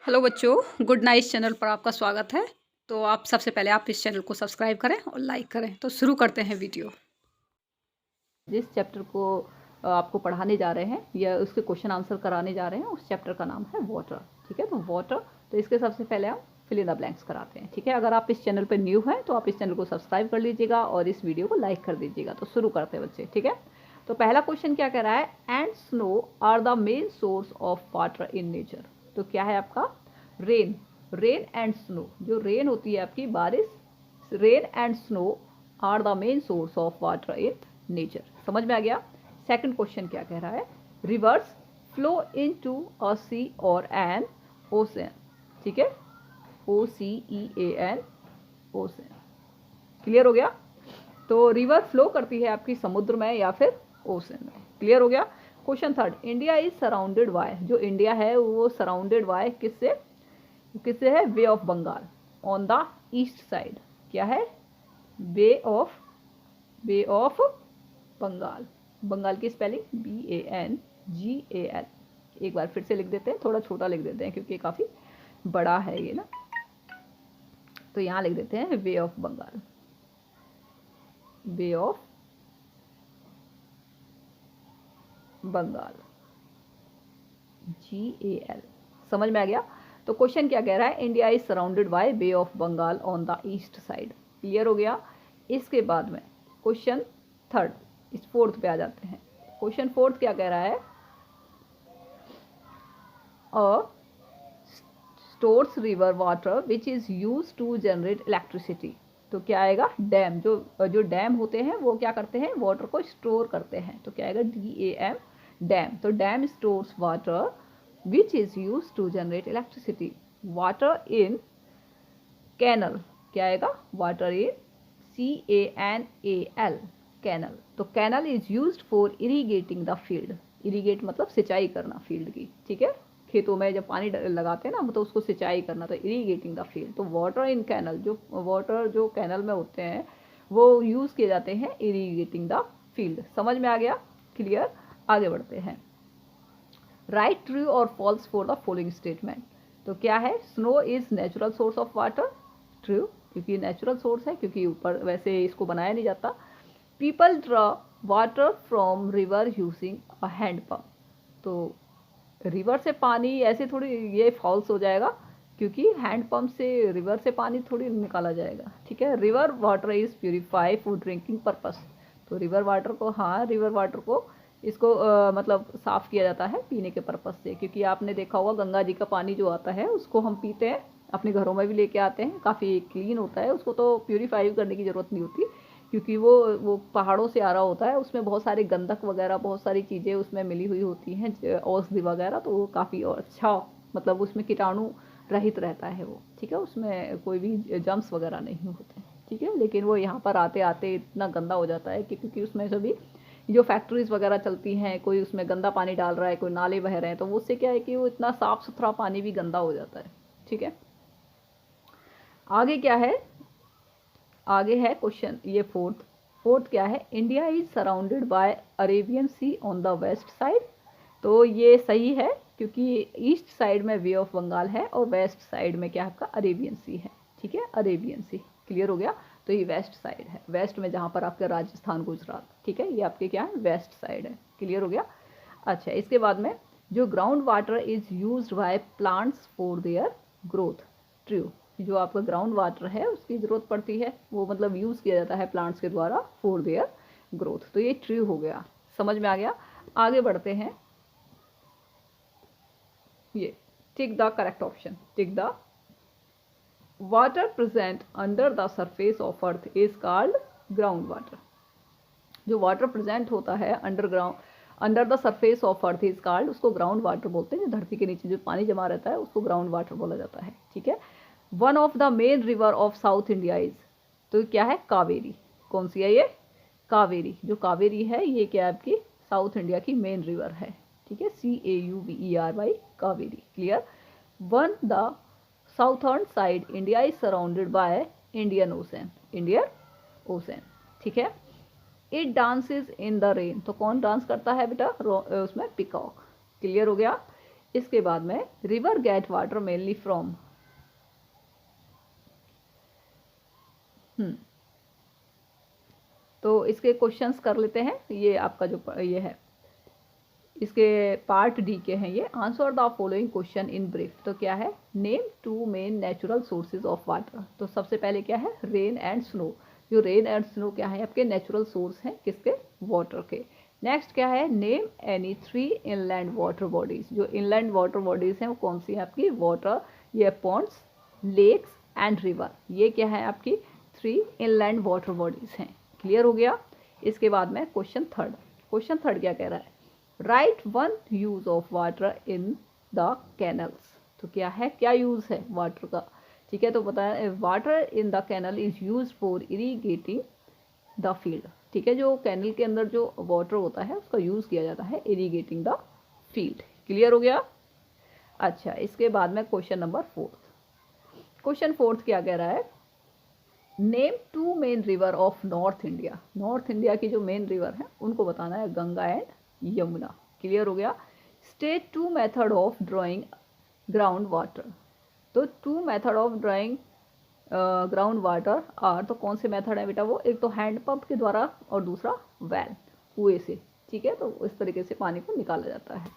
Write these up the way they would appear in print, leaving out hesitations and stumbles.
Hello बच्चों, good night channel पर आपका स्वागत है। तो आप सबसे पहले आप इस चैनल को सब्सक्राइब करें और लाइक करें। तो शुरू करते हैं वीडियो। जिस चैप्टर को आपको पढ़ाने जा रहे हैं या उसके क्वेश्चन आंसर कराने जा रहे हैं, उस चैप्टर का नाम है वाटर। ठीक है, तो वाटर, तो इसके सबसे पहले हम फिल इन द ब्लैंक्स कराते हैं। ठीक है, अगर आप इस चैनल पर न्यू हैं तो आप इस चैनल को सब्सक्राइब कर लीजिएगा और इस वीडियो को लाइक कर दीजिएगा। तो शुरू करते हैं बच्चे। ठीक है, तो पहला क्वेश्चन क्या कह रहा है, and snow are the main source of water in nature. तो क्या है आपका, रेन। रेन एंड स्नो, जो रेन होती है आपकी बारिश, rain and snow are the main source of water in nature. समझ में आ गया। सेकंड क्वेश्चन क्या कह रहा है, रिवर्स फ्लो इनटू अ सी और एन ओशन। ठीक है, OCEAN, ओशन। क्लियर हो गया। तो रिवर फ्लो करती है आपकी समुद्र में या फिर ओशन में। क्लियर हो गया। Question third, India is surrounded by, जो इंडिया है वो सराउंडेड बाय किससे, किससे है, Bay of Bengal on the east side. क्या है, बे ऑफ बंगाल। बंगाल की स्पेलिंग BANGAL। एक बार फिर से लिख देते हैं, थोड़ा छोटा लिख देते हैं क्योंकि काफ़ी बड़ा है ये ना। तो यहाँ लिख देते हैं Bay of Bengal, Bay of Bengal, GAL। समझ में आ गया। तो क्वेश्चन क्या कह रहा है, India is surrounded by bay of Bengal on the east side. Clear हो गया। इसके बाद में क्वेश्चन थर्ड, इस फोर्थ पे आ जाते हैं। क्वेश्चन फोर्थ क्या कह रहा है, stores river water which is use to generate electricity. तो क्या आएगा, डैम। जो डैम होते हैं वो क्या करते हैं, वाटर को स्टोर करते हैं। तो क्या आएगा, DAM, डैम। तो dam stores water which is use to generate electricity. Water in canal, क्या आएगा, वाटर इन CANAL, कैनल। तो canal is use for irrigating the field. Irrigate मतलब सिंचाई करना फील्ड की। ठीक है, खेतों में जब पानी लगाते हैं ना तो उसको सिंचाई करना, तो इरीगेटिंग द फील्ड। तो वाटर इन कैनल, जो वाटर जो कैनल में होते हैं वो यूज़ किए जाते हैं इरीगेटिंग द फील्ड। समझ में आ गया। क्लियर। आगे बढ़ते हैं। राइट ट्रू और false for the following statement. तो क्या है, snow is natural source of water. True, क्योंकि नेचुरल सोर्स है, क्योंकि ऊपर वैसे इसको बनाया नहीं जाता। People draw water from river using a hand pump. तो रिवर से पानी ऐसे थोड़ी, ये फॉल्स हो जाएगा, क्योंकि हैंड पंप से रिवर से पानी थोड़ी निकाला जाएगा। ठीक है, river water is purify for drinking purpose. तो रिवर वाटर को, हाँ, रिवर वाटर को इसको मतलब साफ़ किया जाता है पीने के पर्पस से। क्योंकि आपने देखा होगा गंगा जी का पानी जो आता है उसको हम पीते हैं, अपने घरों में भी लेके आते हैं, काफ़ी क्लीन होता है, उसको तो प्योरीफाई करने की ज़रूरत नहीं होती, क्योंकि वो पहाड़ों से आ रहा होता है, उसमें बहुत सारे गंधक वगैरह, बहुत सारी चीज़ें उसमें मिली हुई होती हैं, औषधि वगैरह। तो वो काफ़ी अच्छा, मतलब उसमें कीटाणु रहित रहता है वो। ठीक है, उसमें कोई भी जम्स वगैरह नहीं होते। ठीक है, लेकिन वो यहाँ पर आते आते इतना गंदा हो जाता है कि क्योंकि उसमें सभी जो फैक्ट्रीज वगैरह चलती हैं, कोई उसमें गंदा पानी डाल रहा है, कोई नाले बह रहे हैं, तो उससे क्या है कि वो इतना साफ़ सुथरा पानी भी गंदा हो जाता है। ठीक है, आगे क्या है, आगे है क्वेश्चन ये फोर्थ। फोर्थ क्या है, India is surrounded by Arabian sea on the west side. तो ये सही है, क्योंकि ईस्ट साइड में बे ऑफ बंगाल है और वेस्ट साइड में क्या आपका अरेबियन सी है। ठीक है, अरेबियन सी। क्लियर हो गया। तो ये वेस्ट साइड है, वेस्ट में जहाँ पर आपका राजस्थान गुजरात। ठीक है, ये आपके क्या है, वेस्ट साइड है। क्लियर हो गया। अच्छा, इसके बाद में जो ground water is use by plants for their growth. True, जो आपका ग्राउंड वाटर है उसकी ज़रूरत पड़ती है, वो मतलब यूज़ किया जाता है प्लांट्स के द्वारा फॉर देयर ग्रोथ। तो ये ट्रू हो गया। समझ में आ गया। आगे बढ़ते हैं। ये tick the correct option, tick the water present under the surface of earth is called ground water. जो वाटर प्रेजेंट होता है underground, under the surface of earth is called, उसको ग्राउंड वाटर बोलते हैं। जो धरती के नीचे जो पानी जमा रहता है उसको ग्राउंड वाटर बोला जाता है। ठीक है, one of the main river of south India is, तो क्या है, कावेरी। कौन सी है ये, कावेरी। जो कावेरी है ये क्या है आपकी साउथ इंडिया की मेन रिवर है। ठीक है, CAUVERY, Kaveri. Clear. One the southern side India is surrounded by Indian ocean, Indian ocean. ठीक है, it dances in the rain. तो कौन डांस करता है बेटा, उसमें पिकॉक। क्लियर हो गया। इसके बाद में river get water mainly from, तो इसके क्वेश्चंस कर लेते हैं। ये आपका जो ये है इसके पार्ट डी के हैं ये। Answer the following question in brief, तो क्या है, name 2 main natural sources of water. तो सबसे पहले क्या है, रेन एंड स्नो। जो रेन एंड स्नो क्या है, आपके नेचुरल सोर्स हैं किसके, वाटर के। नेक्स्ट क्या है, name any 3 inland water bodies. जो इनलैंड वाटर बॉडीज हैं वो कौन सी है आपकी, वाटर, ये पॉन्ड्स, लेक्स एंड रिवर, ये क्या है आपकी 3 इनलैंड वाटर बॉडीज हैं। क्लियर हो गया। इसके बाद में क्वेश्चन थर्ड क्या कह रहा है, right 1 use of water in the canals. तो क्या है, क्या यूज है वाटर का, ठीक है। तो बताया water in the canal is use for irrigating the field, ठीक है। जो कैनल के अंदर जो वाटर होता है उसका यूज किया जाता है इरीगेटिंग द फील्ड। क्लियर हो गया। अच्छा, इसके बाद में क्वेश्चन नंबर 4। क्वेश्चन 4 क्या कह रहा है, name 2 main river of north India. North India की जो मेन रिवर है उनको बताना है, गंगा एंड यमुना। क्लियर हो गया। State 2 method of drawing ground water. तो 2 method of drawing ground water are, तो कौन से मेथड है बेटा वो, एक तो हैंड पंप के द्वारा और दूसरा वेल, कुएं से, ठीक है। तो इस तरीके से पानी को निकाला जाता है।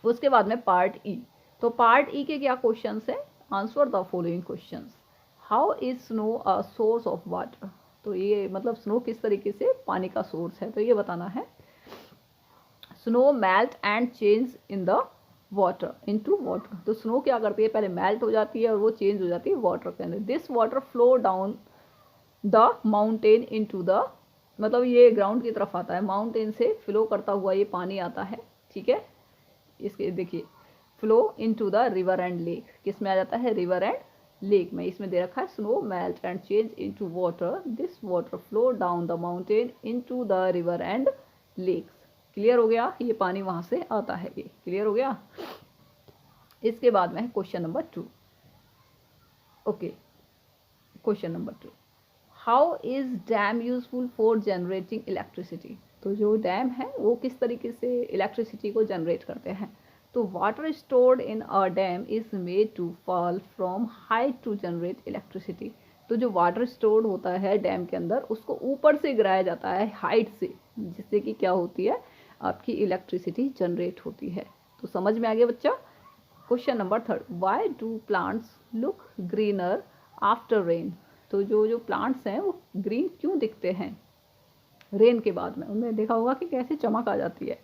उसके बाद में पार्ट ई। तो पार्ट ई के क्या क्वेश्चंस हैं, answer the following questions. How is snow a source of water. तो ये मतलब स्नो किस तरीके से पानी का सोर्स है, तो ये बताना है। Snow melt and change in the water into water. तो स्नो क्या करती है, पहले मेल्ट हो जाती है और वो चेंज हो जाती है वाटर के अंदर। This water flow down the mountain into the, मतलब ये ग्राउंड की तरफ आता है, माउंटेन से फ्लो करता हुआ ये पानी आता है, ठीक है। इसके देखिए, flow into the river and lake, किस में आ जाता है, रिवर एंड लेक में। इसमें दे रखा है snow melt and change into water, this water flow down the mountain into the river and lakes. Clear हो गया, ये पानी वहां से आता है, ये क्लियर हो गया। इसके बाद में है question number 2। Okay, question number 2, how is damn useful for generating electricity. तो जो डैम है वो किस तरीके से इलेक्ट्रिसिटी को जनरेट करते हैं। तो water stored in a dam is made to fall from height to generate electricity. तो जो वाटर स्टोर्ड होता है डैम के अंदर उसको ऊपर से गिराया जाता है हाइट से, जिससे कि क्या होती है, आपकी इलेक्ट्रिसिटी जनरेट होती है। तो समझ में आ गया बच्चा। Question number 3, why do plants look greener after rain. तो जो जो प्लांट्स हैं वो ग्रीन क्यों दिखते हैं रेन के बाद में, उनमें देखा होगा कि कैसे चमक आ जाती है।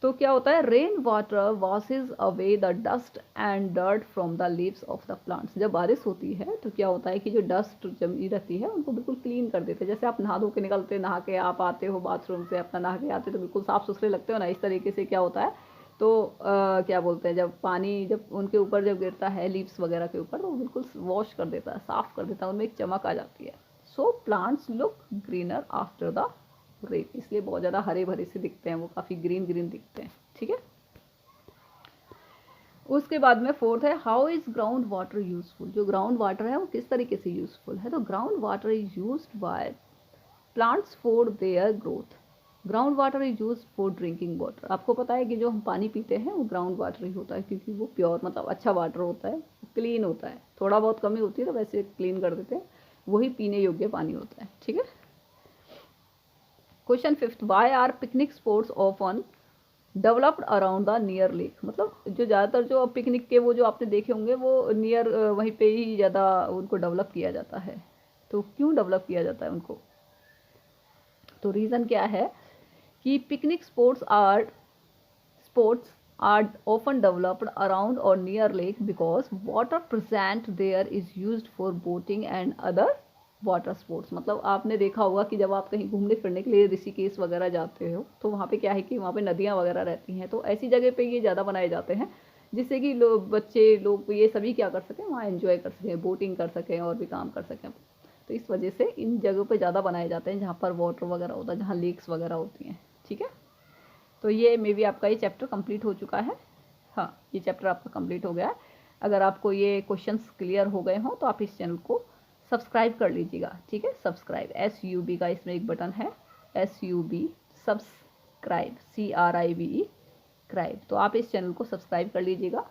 तो क्या होता है, rain water washes away the dust and dirt from the leaves of the plants. जब बारिश होती है तो क्या होता है कि जो डस्ट जमी रहती है उनको बिल्कुल क्लीन कर देते हैं। जैसे आप नहा धो के निकलते, नहा के आप आते हो बाथरूम से, अपना नहा के आते हो तो बिल्कुल साफ सुथरे लगते हो ना, इस तरीके से क्या होता है, तो क्या बोलते हैं, जब पानी जब उनके ऊपर जब गिरता है लीव्स वगैरह के ऊपर, तो बिल्कुल वॉश कर देता है, साफ कर देता है, उनमें एक चमक आ जाती है। So plants look greener after the rain, इसलिए बहुत ज़्यादा हरे भरे से दिखते हैं, वो काफ़ी ग्रीन ग्रीन दिखते हैं, ठीक है। उसके बाद में 4 है, how is ground water useful. जो ग्राउंड वाटर है वो किस तरीके से यूजफुल है। तो ground water is used by plants for their growth. Ground water is use for drinking water. आपको पता है कि जो हम पानी पीते हैं वो ग्राउंड वाटर ही होता है, क्योंकि वो प्योर मतलब अच्छा वाटर होता है, क्लीन होता है, थोड़ा बहुत कमी होती है तो वैसे क्लीन कर देते हैं, वही पीने योग्य पानी होता है, ठीक है। Question 5, why are picnic spots often developed around the near lake. मतलब जो ज़्यादातर जो पिकनिक के वो जो आपने देखे होंगे वो नियर वहीं पे ही ज़्यादा उनको डेवलप किया जाता है। तो क्यों डेवलप किया जाता है उनको, तो रीज़न क्या है कि picnic spots are often developed around और near lake because water present there is used for boating and other water sports. मतलब आपने देखा होगा कि जब आप कहीं घूमने फिरने के लिए ऋषिकेश वगैरह जाते हो तो वहाँ पे क्या है कि वहाँ पे नदियाँ वगैरह रहती हैं, तो ऐसी जगह पे ये ज़्यादा बनाए जाते हैं जिससे कि लोग, बच्चे लोग, ये सभी क्या कर सकें, वहाँ एंजॉय कर सकें, बोटिंग कर सकें और भी काम कर सकें। तो इस वजह से इन जगहों पे ज़्यादा बनाए जाते हैं जहाँ पर वाटर वगैरह होता है, जहाँ लेक्स वगैरह होती हैं, ठीक है। तो ये मे बी आपका ये चैप्टर कंप्लीट हो चुका है। हाँ, ये चैप्टर आपका कंप्लीट हो गया है। अगर आपको ये क्वेश्चंस क्लियर हो गए हों तो आप इस चैनल को सब्सक्राइब कर लीजिएगा, ठीक है। सब्सक्राइब SUB का इसमें एक बटन है, SUB सब्सक्राइब CRIBE, सब्सक्राइब। तो आप इस चैनल को सब्सक्राइब कर लीजिएगा।